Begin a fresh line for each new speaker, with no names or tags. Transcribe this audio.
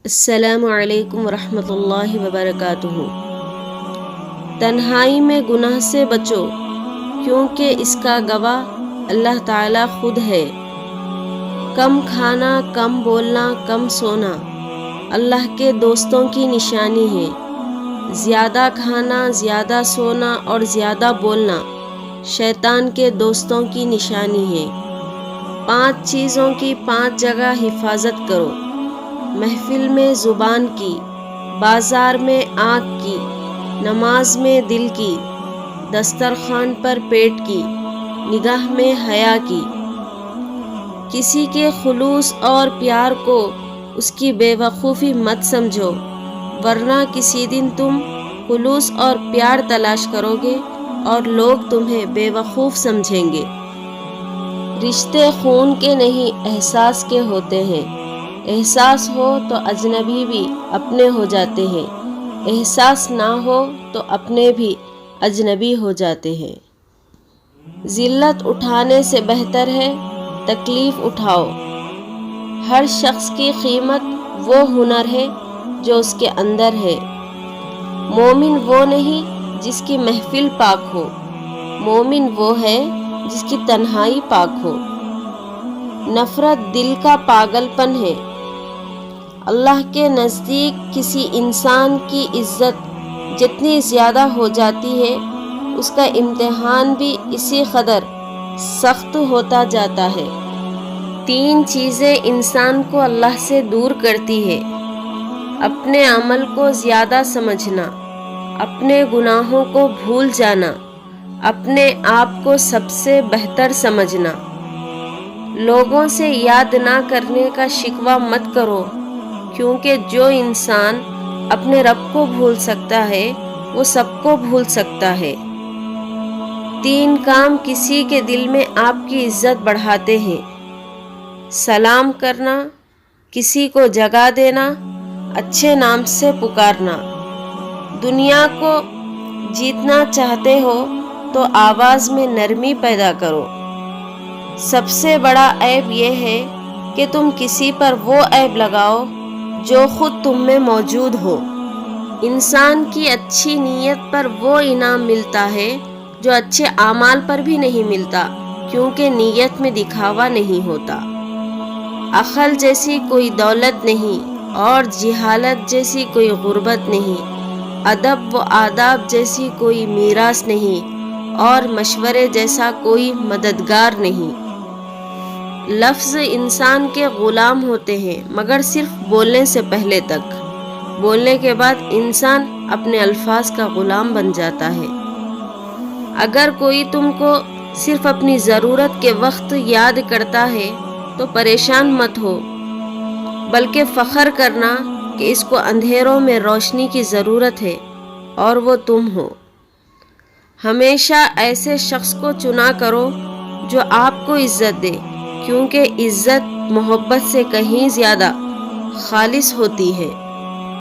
السلام علیکم ورحمۃ اللہ وبرکاتہ۔ تنہائی میں گناہ سے بچو کیونکہ اس کا گواہ اللہ تعالیٰ خود ہے۔ کم کھانا، کم بولنا، کم سونا اللہ کے دوستوں کی نشانی ہے۔ زیادہ کھانا، زیادہ سونا اور زیادہ بولنا شیطان کے دوستوں کی نشانی ہے۔ 5 چیزوں کی 5 جگہ حفاظت کرو: محفل میں زبان کی، بازار میں آنکھ کی، نماز میں دل کی، دسترخوان پر پیٹ کی، نگاہ میں حیا کی۔ کسی کے خلوص اور پیار کو اس کی بے وقوفی مت سمجھو، ورنہ کسی دن تم خلوص اور پیار تلاش کرو گے اور لوگ تمہیں بے وقوف سمجھیں گے۔ رشتے خون کے نہیں احساس کے ہوتے ہیں۔ احساس ہو تو اجنبی بھی اپنے ہو جاتے ہیں، احساس نہ ہو تو اپنے بھی اجنبی ہو جاتے ہیں۔ ذلت اٹھانے سے بہتر ہے تکلیف اٹھاؤ۔ ہر شخص کی قیمت وہ ہنر ہے جو اس کے اندر ہے۔ مومن وہ نہیں جس کی محفل پاک ہو، مومن وہ ہے جس کی تنہائی پاک ہو۔ نفرت دل کا پاگل پن ہے۔ اللہ کے نزدیک کسی انسان کی عزت جتنی زیادہ ہو جاتی ہے، اس کا امتحان بھی اسی قدر سخت ہوتا جاتا ہے۔ 3 چیزیں انسان کو اللہ سے دور کرتی ہے: اپنے عمل کو زیادہ سمجھنا، اپنے گناہوں کو بھول جانا، اپنے آپ کو سب سے بہتر سمجھنا۔ لوگوں سے یاد نہ کرنے کا شکوہ مت کرو، کیونکہ جو انسان اپنے رب کو بھول سکتا ہے وہ سب کو بھول سکتا ہے۔ 3 کام کسی کے دل میں آپ کی عزت بڑھاتے ہیں: سلام کرنا، کسی کو جگہ دینا، اچھے نام سے پکارنا۔ دنیا کو جیتنا چاہتے ہو تو آواز میں نرمی پیدا کرو۔ سب سے بڑا عیب یہ ہے کہ تم کسی پر وہ عیب لگاؤ جو خود تم میں موجود ہو۔ انسان کی اچھی نیت پر وہ انعام ملتا ہے جو اچھے اعمال پر بھی نہیں ملتا، کیونکہ نیت میں دکھاوا نہیں ہوتا۔ عقل جیسی کوئی دولت نہیں اور جہالت جیسی کوئی غربت نہیں، ادب و آداب جیسی کوئی میراث نہیں اور مشورے جیسا کوئی مددگار نہیں۔ لفظ انسان کے غلام ہوتے ہیں مگر صرف بولنے سے پہلے تک، بولنے کے بعد انسان اپنے الفاظ کا غلام بن جاتا ہے۔ اگر کوئی تم کو صرف اپنی ضرورت کے وقت یاد کرتا ہے تو پریشان مت ہو، بلکہ فخر کرنا کہ اس کو اندھیروں میں روشنی کی ضرورت ہے اور وہ تم ہو۔ ہمیشہ ایسے شخص کو چنا کرو جو آپ کو عزت دے، کیونکہ عزت محبت سے کہیں زیادہ خالص ہوتی ہے۔